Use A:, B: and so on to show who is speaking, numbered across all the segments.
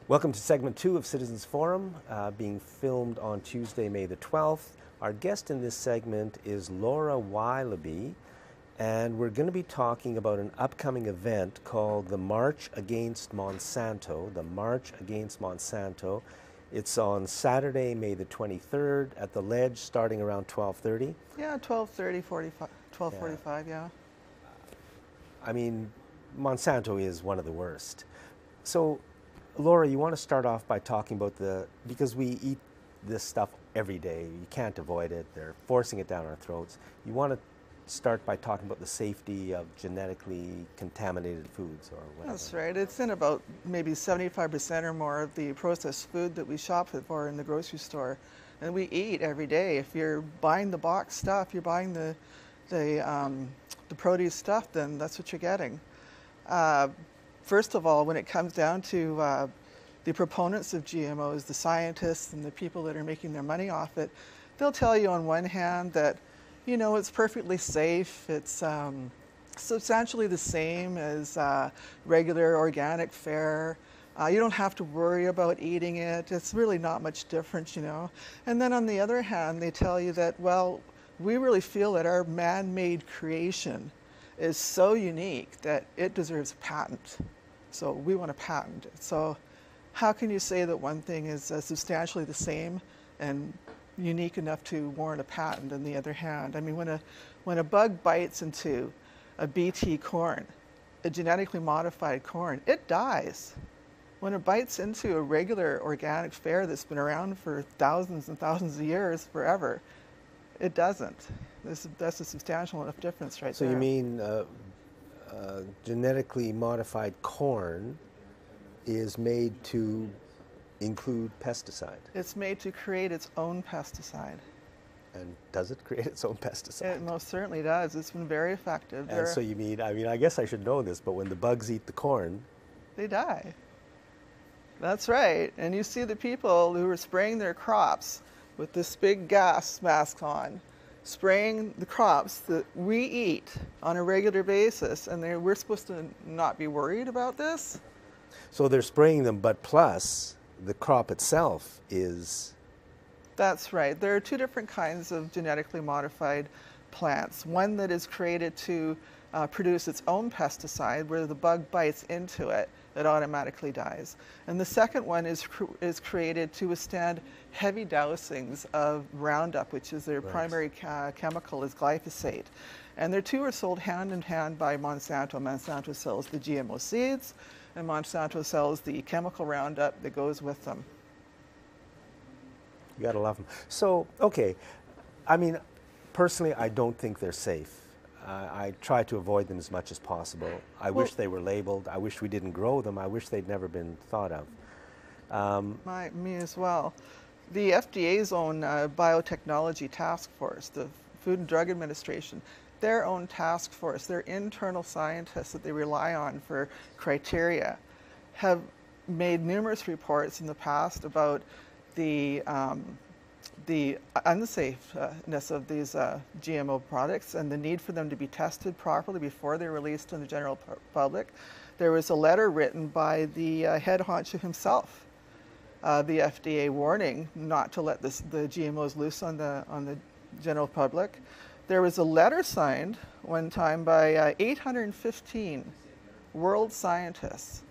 A: Welcome to segment 2 of Citizens Forum, being filmed on Tuesday, May the 12th. Our guest in this segment is Laura Willoughby, and we're going to be talking about an upcoming event called the March Against Monsanto. The March Against Monsanto. It's on Saturday, May the 23rd at the Ledge, starting around 12:30.
B: Yeah, 12:30, 12:45, yeah.
A: I mean, Monsanto is one of the worst. So, Laura, you want to start off by talking about because we eat this stuff every day. You can't avoid it. They're forcing it down our throats. You want to start by talking about the safety of genetically contaminated foods or whatever.
B: That's right. It's in about maybe 75% or more of the processed food that we shop for in the grocery store. And we eat every day. If you're buying the box stuff, you're buying the produce stuff, then that's what you're getting. First of all, when it comes down to the proponents of GMOs, the scientists and the people that are making their money off it, they'll tell you on one hand that, you know, it's perfectly safe, it's substantially the same as regular organic fare. You don't have to worry about eating it. It's really not much different, you know. And then on the other hand, they tell you that, well, we really feel that our man-made creation is so unique that it deserves a patent. So we want to patent it. So how can you say that one thing is substantially the same and unique enough to warrant a patent on the other hand? I mean, when a bug bites into a BT corn, a genetically modified corn, it dies. When it bites into a regular organic fare that's been around for thousands and thousands of years, forever, it doesn't. That's a substantial enough difference right there.
A: So you mean genetically modified corn is made to include pesticide?
B: It's made to create its own pesticide.
A: And does it create its own pesticide?
B: It most certainly does. It's been very effective.
A: And so you mean, I guess I should know this, but when the bugs eat the corn,
B: they die. That's right. And you see the people who are spraying their crops with this big gas mask on, spraying the crops that we eat on a regular basis, and we're supposed to not be worried about this?
A: So they're spraying them, but plus the crop itself is...
B: That's right. There are two different kinds of genetically modified plants. One that is created to produce its own pesticide, where the bug bites into it, it automatically dies. And the second one is created to withstand heavy dousings of Roundup, which is their primary chemical, is glyphosate. And the two are sold hand in hand by Monsanto. Monsanto sells the GMO seeds, and Monsanto sells the chemical Roundup that goes with them.
A: You gotta love them. So, okay, I mean, personally, I don't think they're safe. I try to avoid them as much as possible. I wish they were labeled. I wish we didn't grow them. I wish they'd never been thought of.
B: Me as well. The FDA's own biotechnology task force, the Food and Drug Administration, their own task force, their internal scientists that they rely on for criteria, have made numerous reports in the past about the unsafeness of these GMO products and the need for them to be tested properly before they're released to the general public. There was a letter written by the head honcho himself, the FDA, warning not to let the GMOs loose on the general public. There was a letter signed one time by 815 world scientists,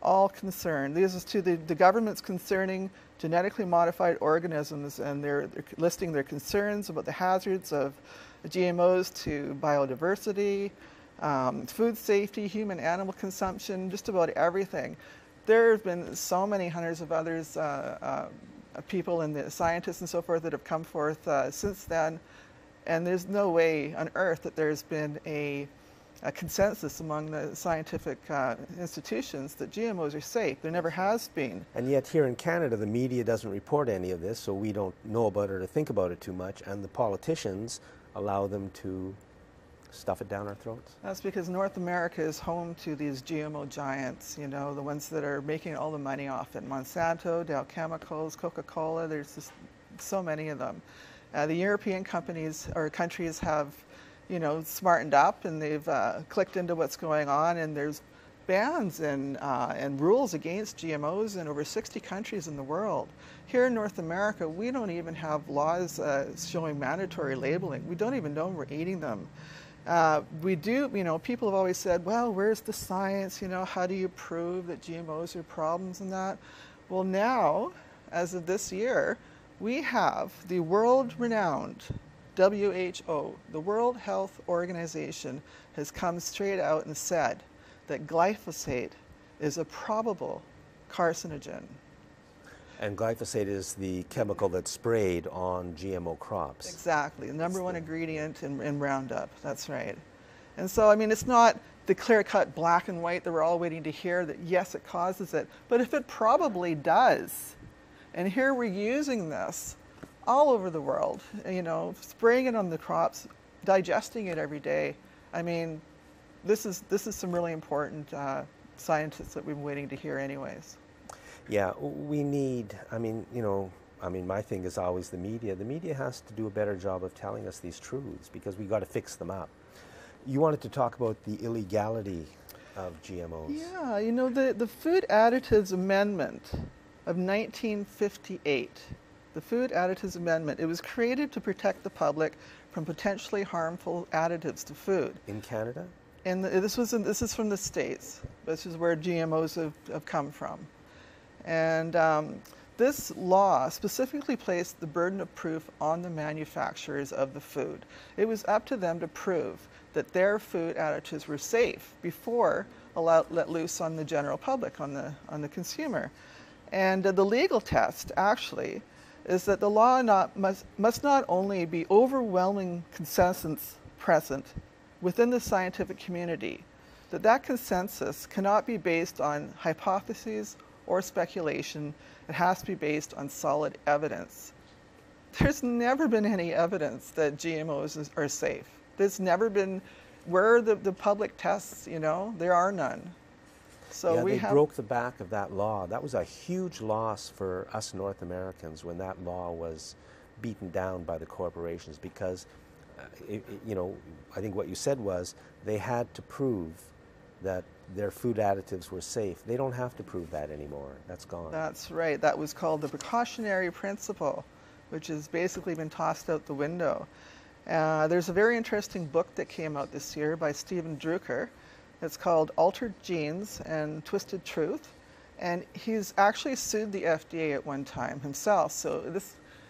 B: all concerned. These is to the governments concerning genetically modified organisms, and they're listing their concerns about the hazards of GMOs to biodiversity, food safety, human animal consumption, just about everything. There have been so many hundreds of others, people and the scientists and so forth that have come forth since then, and there's no way on earth that there's been a consensus among the scientific institutions that GMOs are safe. There never has been.
A: And yet here in Canada, the media doesn't report any of this, so we don't know about it or think about it too much, and the politicians allow them to stuff it down our throats.
B: That's because North America is home to these GMO giants, you know, the ones that are making all the money off it. Monsanto, Dow Chemicals, Coca, there's just so many of them. The European companies or countries have, you know, smartened up, and they've clicked into what's going on, and there's bans and rules against GMOs in over 60 countries in the world. Here in North America, we don't even have laws showing mandatory labeling. We don't even know we're eating them. We do, people have always said, well, where's the science? How do you prove that GMOs are problems and that? Well, now, as of this year, we have the world-renowned WHO, the World Health Organization, has come straight out and said that glyphosate is a probable carcinogen.
A: And glyphosate is the chemical that's sprayed on GMO crops.
B: Exactly, the number one ingredient in Roundup, that's right. And so, it's not the clear-cut black and white that we're all waiting to hear that yes, it causes it, but if it probably does, and here we're using this all over the world, spraying it on the crops, digesting it every day. This is some really important scientists that we've been waiting to hear anyways.
A: Yeah, we need, my thing is always the media. The media has to do a better job of telling us these truths because we've got to fix them up. You wanted to talk about the illegality of GMOs.
B: Yeah, the Food Additives Amendment of 1958, the Food Additives Amendment, it was created to protect the public from potentially harmful additives to food.
A: In Canada?
B: And this is from the States. This is where GMOs have come from. And this law specifically placed the burden of proof on the manufacturers of the food. It was up to them to prove that their food additives were safe before let loose on the general public, on the consumer. And the legal test, actually, is that the law must not only be overwhelming consensus present within the scientific community, that consensus cannot be based on hypotheses or speculation. It has to be based on solid evidence. There's never been any evidence that GMOs are safe. There's never been, where are the public tests, there are none. So
A: yeah, they broke the back of that law. That was a huge loss for us North Americans when that law was beaten down by the corporations because, I think what you said was they had to prove that their food additives were safe. They don't have to prove that anymore. That's gone.
B: That's right. That was called the precautionary principle, which has basically been tossed out the window. There's a very interesting book that came out this year by Stephen Drucker. It's called Altered Genes and Twisted Truth. And he's actually sued the FDA at one time himself. So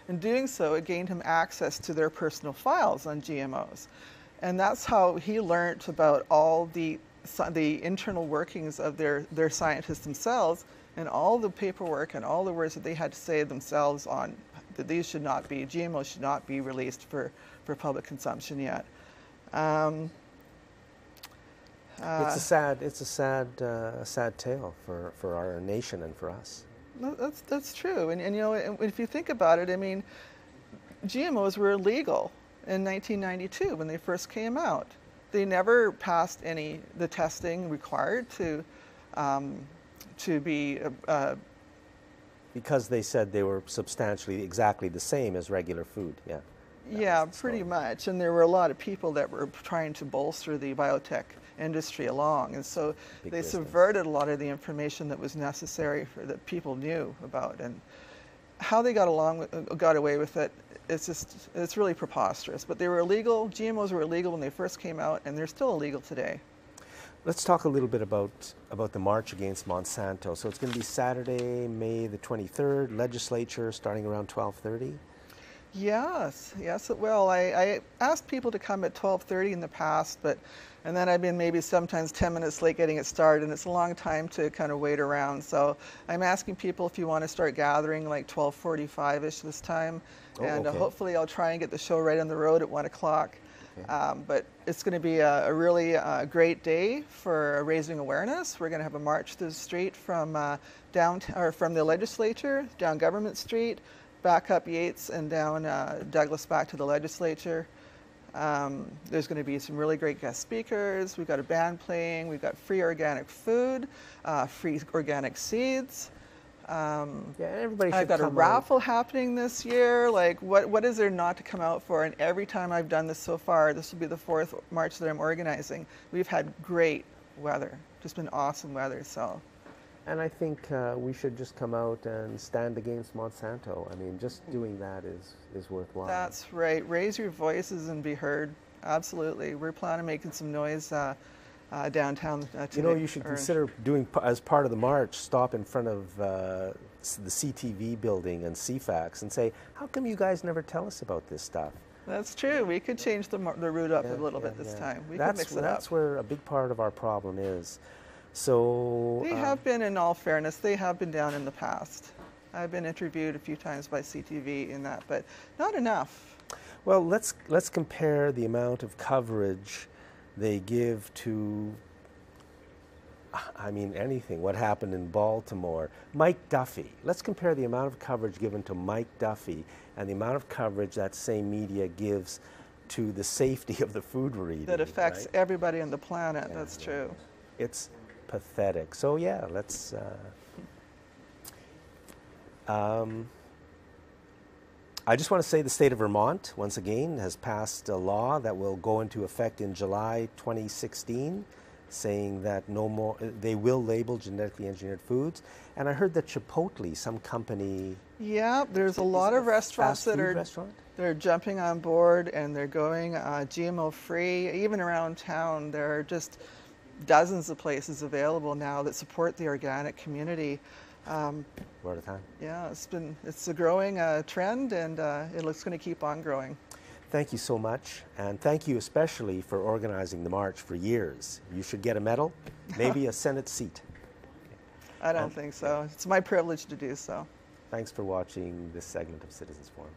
B: in doing so, it gained him access to their personal files on GMOs. And that's how he learned about all the internal workings of their scientists themselves and all the paperwork and all the words that they had to say themselves on that GMOs should not be released for public consumption yet.
A: It's a sad tale for our nation and for us.
B: That's true, and if you think about it, GMOs were illegal in 1992 when they first came out. They never passed the testing required to be.
A: Because they said they were substantially exactly the same as regular food. Yeah.
B: Yeah, pretty much, and there were a lot of people that were trying to bolster the biotech industry along, and so they subverted a lot of the information that was necessary that people knew about, and how they got away with it. It's really preposterous. But they were illegal. GMOs were illegal when they first came out, and they're still illegal today.
A: Let's talk a little bit about the march against Monsanto. So it's going to be Saturday, May the 23rd. Legislature starting around 12:30. Yes, it will. I asked people to come at 12:30 in the past, and then I've been maybe sometimes 10 minutes late getting it started, and it's a long time to kind of wait around. So I'm asking people if you want to start gathering like 12:45-ish this time, and hopefully I'll try and get the show right on the road at 1 o'clock. Okay. But it's going to be a really great day for raising awareness. We're going to have a march through the street from from the legislature down Government Street, back up Yates and down Douglas back to the legislature. There's going to be some really great guest speakers. We've got a band playing. We've got free organic food, free organic seeds. Everybody should
B: I've got a raffle happening this year. Like, what is there not to come out for? And every time I've done this so far, this will be the 4th March that I'm organizing, we've had great weather. just been awesome weather. So.
A: And I think we should just come out and stand against Monsanto. I mean, just doing that is worthwhile.
B: That's right. Raise your voices and be heard. Absolutely. We're planning on making some noise downtown today.
A: You know, you should consider doing, as part of the march, stop in front of the CTV building and CFAX and say, how come you guys never tell us about this stuff?
B: That's true. We could change the route up a little bit this time. We could mix it up.
A: That's where a big part of our problem is. So
B: they have been, in all fairness, they have been down in the past. I've been interviewed a few times by CTV in that, but not enough.
A: Well, let's compare the amount of coverage they give to, I mean, anything. What happened in Baltimore? Mike Duffy. Let's compare the amount of coverage given to Mike Duffy and the amount of coverage that same media gives to the safety of the food we're eating.
B: That affects everybody on the planet. Yeah, that's true.
A: It's pathetic. So yeah, let's. I just want to say the state of Vermont, once again, has passed a law that will go into effect in July 2016, saying that no more, they will label genetically engineered foods. And I heard that Chipotle, some company.
B: Yeah, there's a lot of restaurants that are they're jumping on board and they're going GMO free. Even around town, there are just dozens of places available now that support the organic community.
A: One at a time.
B: Yeah, it's a growing trend, and it looks going to keep on growing.
A: Thank you so much, and thank you especially for organizing the march for years. You should get a medal, maybe a Senate seat.
B: I don't think so. It's my privilege to do so.
A: Thanks for watching this segment of Citizens Forum.